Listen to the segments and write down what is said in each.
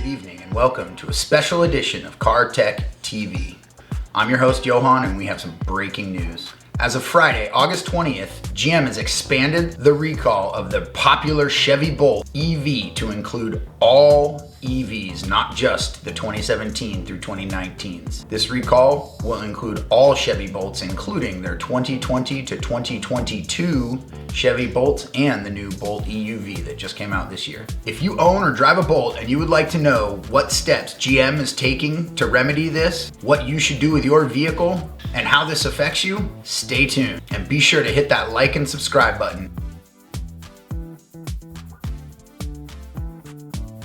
Good evening and welcome to a special edition of Car Tech TV. I'm your host Johan and we have some breaking news. As of Friday, August 20th, GM has expanded the recall of the popular Chevy Bolt EV to include all EVs, not just the 2017 through 2019s. This recall will include all Chevy Bolts, including their 2020 to 2022 Chevy Bolt and the new Bolt EUV that just came out this year. If you own or drive a Bolt and you would like to know what steps GM is taking to remedy this, what you should do with your vehicle, and how this affects you, stay tuned and be sure to hit that like and subscribe button.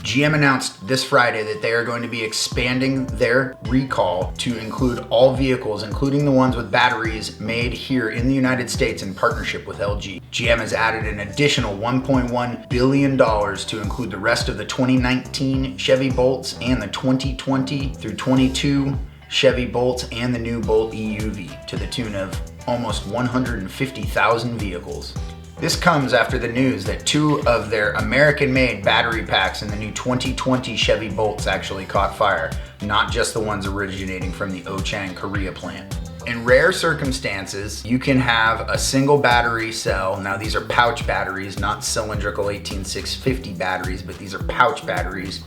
GM announced this Friday that they are going to be expanding their recall to include all vehicles, including the ones with batteries made here in the United States in partnership with LG. GM has added an additional $1.1 billion to include the rest of the 2019 Chevy Bolts and the 2020 through 22 Chevy Bolts and the new Bolt EUV to the tune of almost 150,000 vehicles. This comes after the news that two of their American-made battery packs in the new 2020 Chevy Bolts actually caught fire, not just the ones originating from the Ochang, Korea plant. In rare circumstances, you can have a single battery cell. Now these are pouch batteries, not cylindrical 18650 batteries, but these are pouch batteries.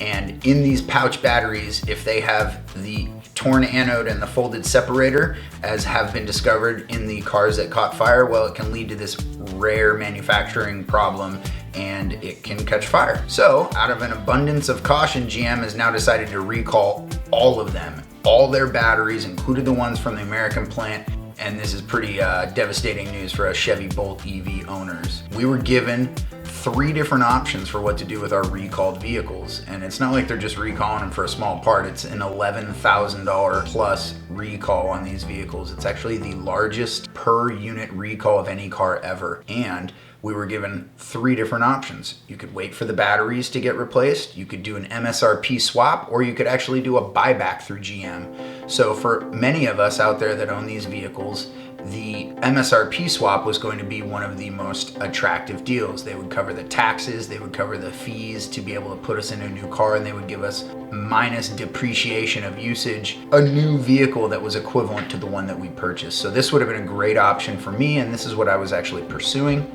And in these pouch batteries, if they have the torn anode and the folded separator, as have been discovered in the cars that caught fire, well, it can lead to this rare manufacturing problem and it can catch fire. So out of an abundance of caution, GM has now decided to recall all of them, all their batteries, including the ones from the American plant. And this is pretty devastating news for us Chevy Bolt EV owners. We were given 3 different options for what to do with our recalled vehicles. And it's not like they're just recalling them for a small part. It's an $11,000 plus recall on these vehicles. It's actually the largest per unit recall of any car ever. And we were given 3 different options. You could wait for the batteries to get replaced, you could do an MSRP swap, or you could actually do a buyback through GM. So for many of us out there that own these vehicles, the MSRP swap was going to be one of the most attractive deals. They would cover the taxes, they would cover the fees to be able to put us in a new car, and they would give us minus depreciation of usage, a new vehicle that was equivalent to the one that we purchased. So this would have been a great option for me, and this is what I was actually pursuing.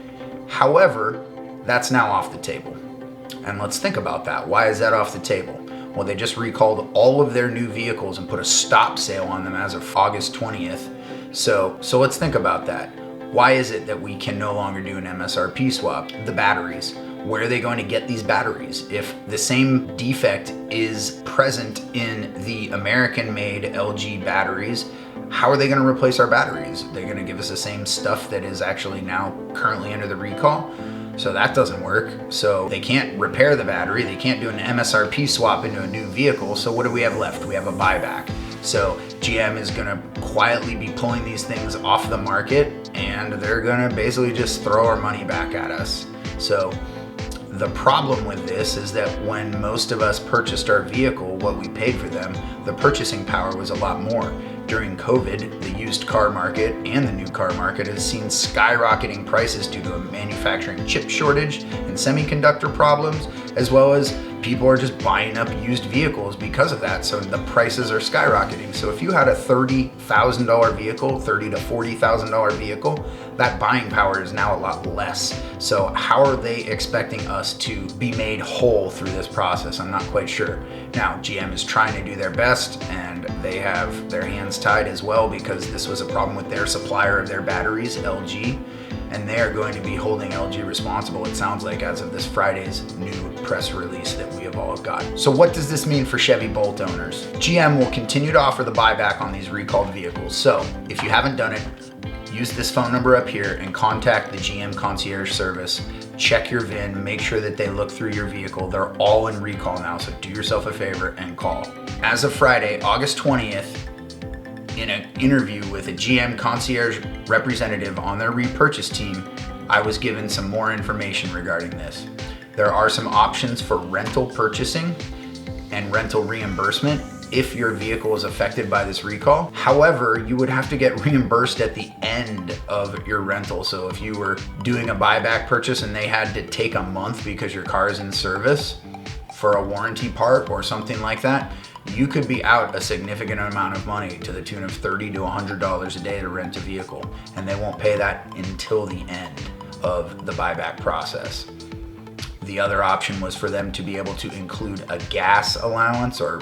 However, that's now off the table. And let's think about that. Why is that off the table? Well, they just recalled all of their new vehicles and put a stop sale on them as of August 20th. So let's think about that. Why is it that we can no longer do an MSRP swap? The batteries. Where are they going to get these batteries? If the same defect is present in the American-made LG batteries, how are they going to replace our batteries? They're going to give us the same stuff that is actually now currently under the recall. So that doesn't work. So they can't repair the battery. They can't do an MSRP swap into a new vehicle. So what do we have left? We have a buyback. So GM is going to quietly be pulling these things off the market, and they're going to basically just throw our money back at us. So the problem with this is that when most of us purchased our vehicle, what we paid for them, the purchasing power was a lot more. During COVID, the used car market and the new car market has seen skyrocketing prices due to a manufacturing chip shortage and semiconductor problems, as well as people are just buying up used vehicles because of that. So the prices are skyrocketing. So if you had a $30,000 vehicle, $30,000 to $40,000 vehicle, that buying power is now a lot less. So how are they expecting us to be made whole through this process? I'm not quite sure. Now, GM is trying to do their best, and they have their hands tied as well because this was a problem with their supplier of their batteries, LG. And they are going to be holding LG responsible, it sounds like, as of this Friday's new press release that we have all got. So what does this mean for Chevy Bolt owners? GM will continue to offer the buyback on these recalled vehicles. So if you haven't done it, use this phone number up here and contact the GM concierge service. Check your VIN, make sure that they look through your vehicle. They're all in recall now, so do yourself a favor and call. As of Friday, August 20th, in an interview with a GM concierge representative on their repurchase team, I was given some more information regarding this. There are some options for rental purchasing and rental reimbursement if your vehicle is affected by this recall. However, you would have to get reimbursed at the end of your rental. So if you were doing a buyback purchase and they had to take a month because your car is in service, for a warranty part or something like that, you could be out a significant amount of money to the tune of $30 to $100 a day to rent a vehicle, and they won't pay that until the end of the buyback process. The other option was for them to be able to include a gas allowance or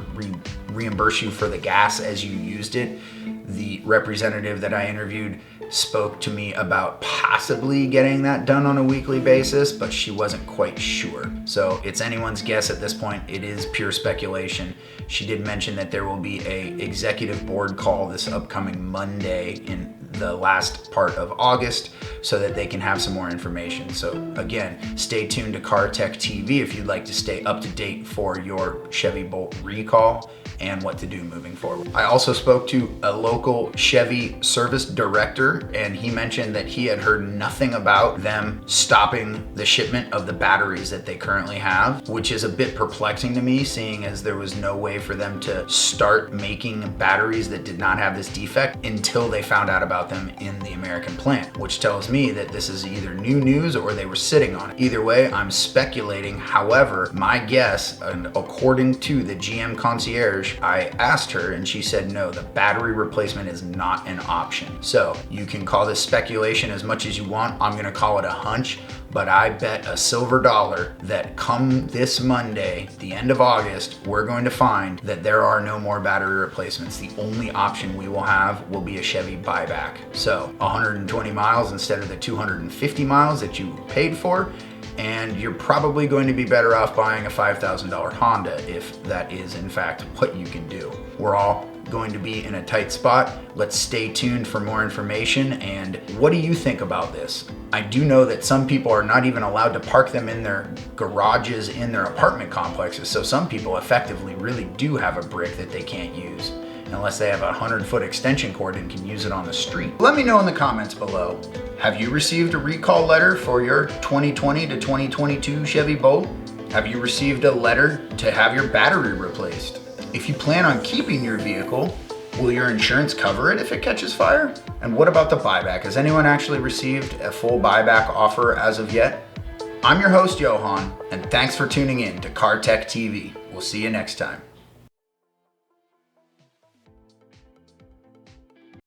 reimburse you for the gas as you used it. The representative that I interviewed spoke to me about possibly getting that done on a weekly basis, but she wasn't quite sure. So it's anyone's guess at this point. It is pure speculation. She did mention that there will be a executive board call this upcoming Monday in the last part of August so that they can have some more information. So again, stay tuned to Car Tech TV if you'd like to stay up to date for your Chevy Bolt recall and what to do moving forward. I also spoke to a local Chevy service director, and he mentioned that he had heard nothing about them stopping the shipment of the batteries that they currently have, which is a bit perplexing to me, seeing as there was no way for them to start making batteries that did not have this defect until they found out about them in the American plant, which tells me that this is either new news or they were sitting on it. Either way, I'm speculating. However, my guess, and according to the GM concierge, I asked her and she said no, the battery replacement is not an option. So you can call this speculation as much as you want. I'm gonna call it a hunch, but I bet a silver dollar that come this Monday, the end of August, we're going to find that there are no more battery replacements. The only option we will have will be a Chevy buyback. So 120 miles instead of the 250 miles that you paid for, and you're probably going to be better off buying a $5,000 Honda if that is in fact what you can do. We're all going to be in a tight spot. Let's stay tuned for more information. And what do you think about this? I do know that some people are not even allowed to park them in their garages in their apartment complexes. So some people effectively really do have a brick that they can't use unless they have a 100-foot extension cord and can use it on the street. Let me know in the comments below. Have you received a recall letter for your 2020 to 2022 Chevy Bolt? Have you received a letter to have your battery replaced? If you plan on keeping your vehicle, will your insurance cover it if it catches fire? And what about the buyback? Has anyone actually received a full buyback offer as of yet? I'm your host, Johan, and thanks for tuning in to Car Tech TV. We'll see you next time.